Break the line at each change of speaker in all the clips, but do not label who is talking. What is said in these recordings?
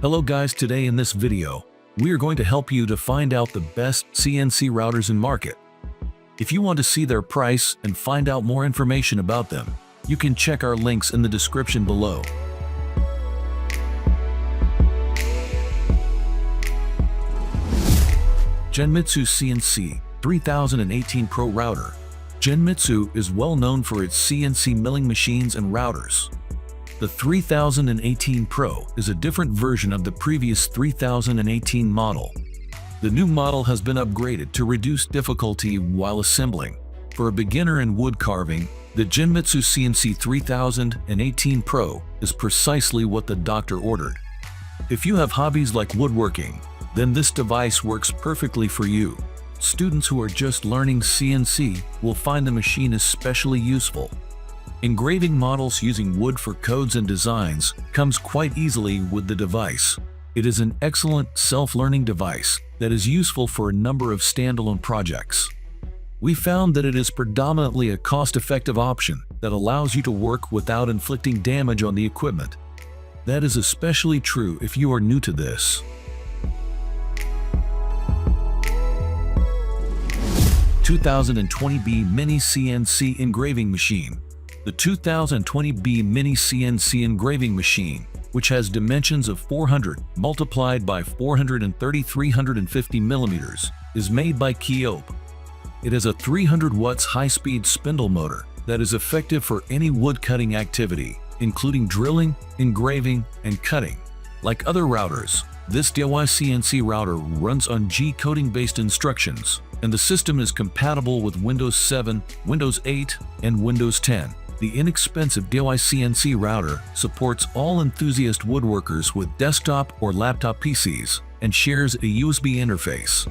Hello guys, today in this video, we are going to help you to find out the best CNC routers in market. If you want to see their price and find out more information about them, you can check our links in the description below. Genmitsu CNC 3018 Pro Router. Genmitsu is well known for its CNC milling machines and routers. The 3018 Pro is a different version of the previous 3018 model. The new model has been upgraded to reduce difficulty while assembling. For a beginner in wood carving, the Genmitsu CNC 3018 Pro is precisely what the doctor ordered. If you have hobbies like woodworking, then this device works perfectly for you. Students who are just learning CNC will find the machine especially useful. Engraving models using wood for codes and designs comes quite easily with the device. It is an excellent self-learning device that is useful for a number of standalone projects. We found that it is predominantly a cost-effective option that allows you to work without inflicting damage on the equipment. That is especially true if you are new to this. 2020B Mini CNC Engraving Machine. The 2020B Mini CNC Engraving Machine, which has dimensions of 400 multiplied by 430 350 millimeters, is made by Kyope. It has a 300 watts high-speed spindle motor that is effective for any wood-cutting activity, including drilling, engraving, and cutting. Like other routers, this DIY CNC router runs on G-coding-based instructions, and the system is compatible with Windows 7, Windows 8, and Windows 10. The inexpensive DIY CNC router supports all enthusiast woodworkers with desktop or laptop PCs and shares a USB interface.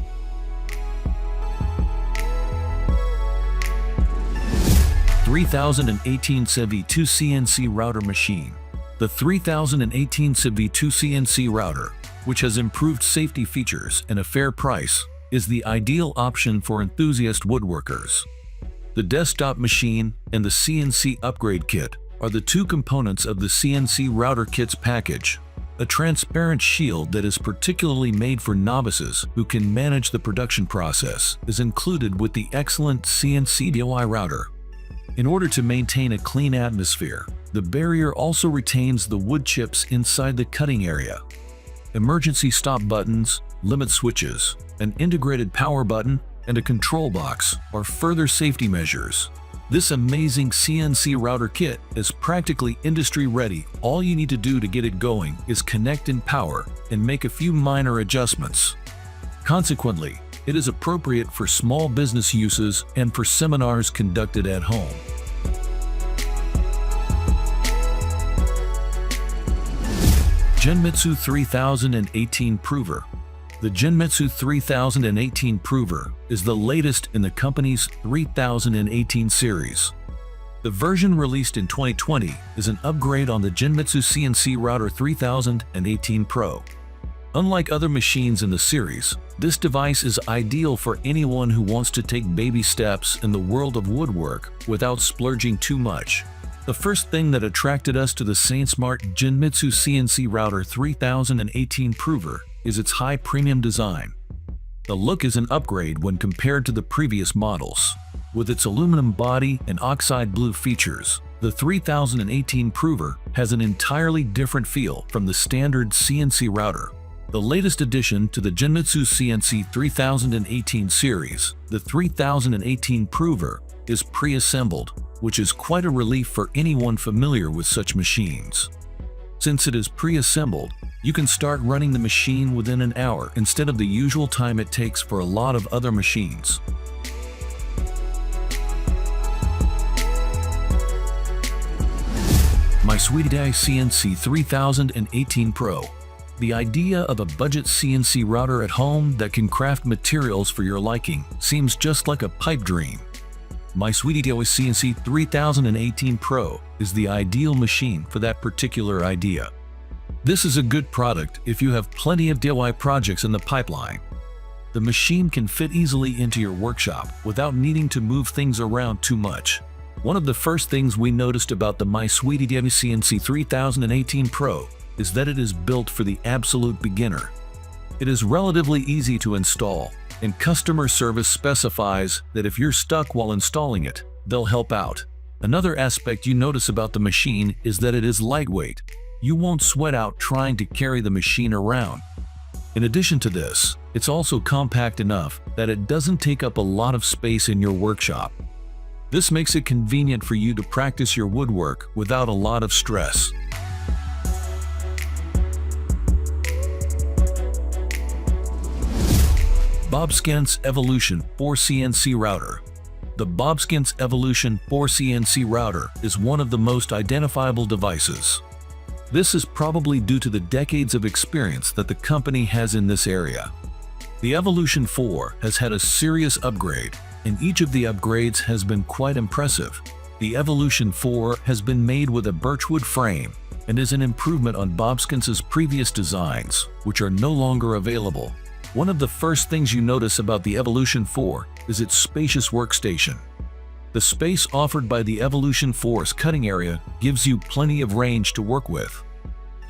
.3018 CV2 CNC Router Machine. The 3018 CV2 CNC router, which has improved safety features and a fair price, is the ideal option for enthusiast woodworkers. The desktop machine and the CNC upgrade kit are the two components of the CNC router kit's package. A transparent shield that is particularly made for novices who can manage the production process is included with the excellent CNC DIY router. In order to maintain a clean atmosphere, the barrier also retains the wood chips inside the cutting area. Emergency stop buttons, limit switches, an integrated power button, and a control box are further safety measures. This amazing CNC router kit is practically industry-ready. All you need to do to get it going is connect in power and make a few minor adjustments. Consequently, it is appropriate for small business uses and for seminars conducted at home. Genmitsu 3018 Prover. The Genmitsu 3018 Prover is the latest in the company's 3018 series. The version released in 2020 is an upgrade on the Genmitsu CNC Router 3018 Pro. Unlike other machines in the series, this device is ideal for anyone who wants to take baby steps in the world of woodwork without splurging too much. The first thing that attracted us to the SaintSmart Genmitsu CNC Router 3018 Prover is its high premium design. The look is an upgrade when compared to the previous models. With its aluminum body and oxide blue features, the 3018 Prover has an entirely different feel from the standard CNC router. The latest addition to the Genmitsu CNC 3018 series, the 3018 Prover, is pre-assembled, which is quite a relief for anyone familiar with such machines. Since it is pre-assembled, you can start running the machine within an hour instead of the usual time it takes for a lot of other machines. MySweetie CNC 3018 Pro. The idea of a budget CNC router at home that can craft materials for your liking seems just like a pipe dream. MySweetie CNC 3018 Pro is the ideal machine for that particular idea. This is a good product if you have plenty of DIY projects in the pipeline. The machine can fit easily into your workshop without needing to move things around too much. One of the first things we noticed about the MySweetie CNC 3018 Pro is that it is built for the absolute beginner. It is relatively easy to install, and customer service specifies that if you're stuck while installing it, they'll help out. Another aspect you notice about the machine is that it is lightweight. You won't sweat out trying to carry the machine around. In addition to this, it's also compact enough that it doesn't take up a lot of space in your workshop. This makes it convenient for you to practice your woodwork without a lot of stress. Bobskin's Evolution 4 CNC Router. The Bobskin's Evolution 4 CNC Router is one of the most identifiable devices. This is probably due to the decades of experience that the company has in this area. The Evolution 4 has had a serious upgrade, and each of the upgrades has been quite impressive. The Evolution 4 has been made with a birchwood frame and is an improvement on Bobskin's previous designs, which are no longer available. One of the first things you notice about the Evolution 4 is its spacious workstation. The space offered by the Evolution 4's cutting area gives you plenty of range to work with.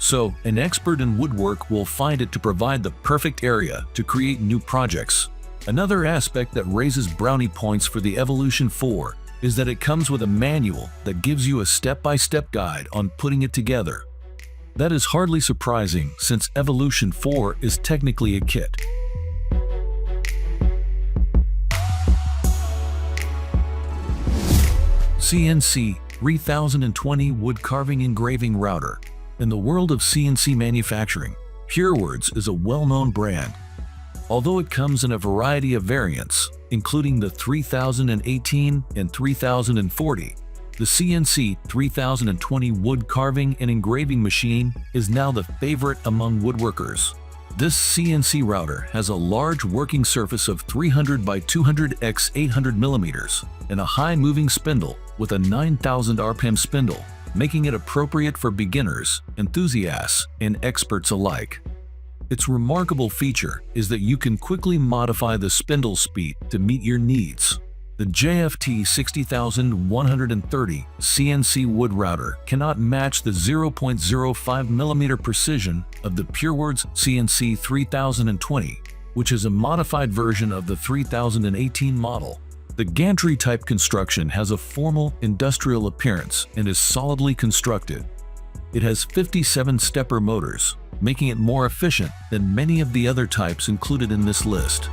So, an expert in woodwork will find it to provide the perfect area to create new projects. Another aspect that raises brownie points for the Evolution 4 is that it comes with a manual that gives you a step-by-step guide on putting it together. That is hardly surprising since Evolution 4 is technically a kit. CNC 3020 Wood Carving Engraving Router. In the world of CNC manufacturing, PureWords is a well-known brand. Although it comes in a variety of variants, including the 3018 and 3040, the CNC 3020 wood carving and engraving machine is now the favorite among woodworkers. This CNC router has a large working surface of 300 by 200 x 800 mm and a high moving spindle with a 9000 RPM spindle, making it appropriate for beginners, enthusiasts, and experts alike. Its remarkable feature is that you can quickly modify the spindle speed to meet your needs. The JFT 60130 CNC wood router cannot match the 0.05 mm precision of the PureWords CNC 3020, which is a modified version of the 3018 model. The gantry-type construction has a formal, industrial appearance and is solidly constructed. It has 57 stepper motors, making it more efficient than many of the other types included in this list.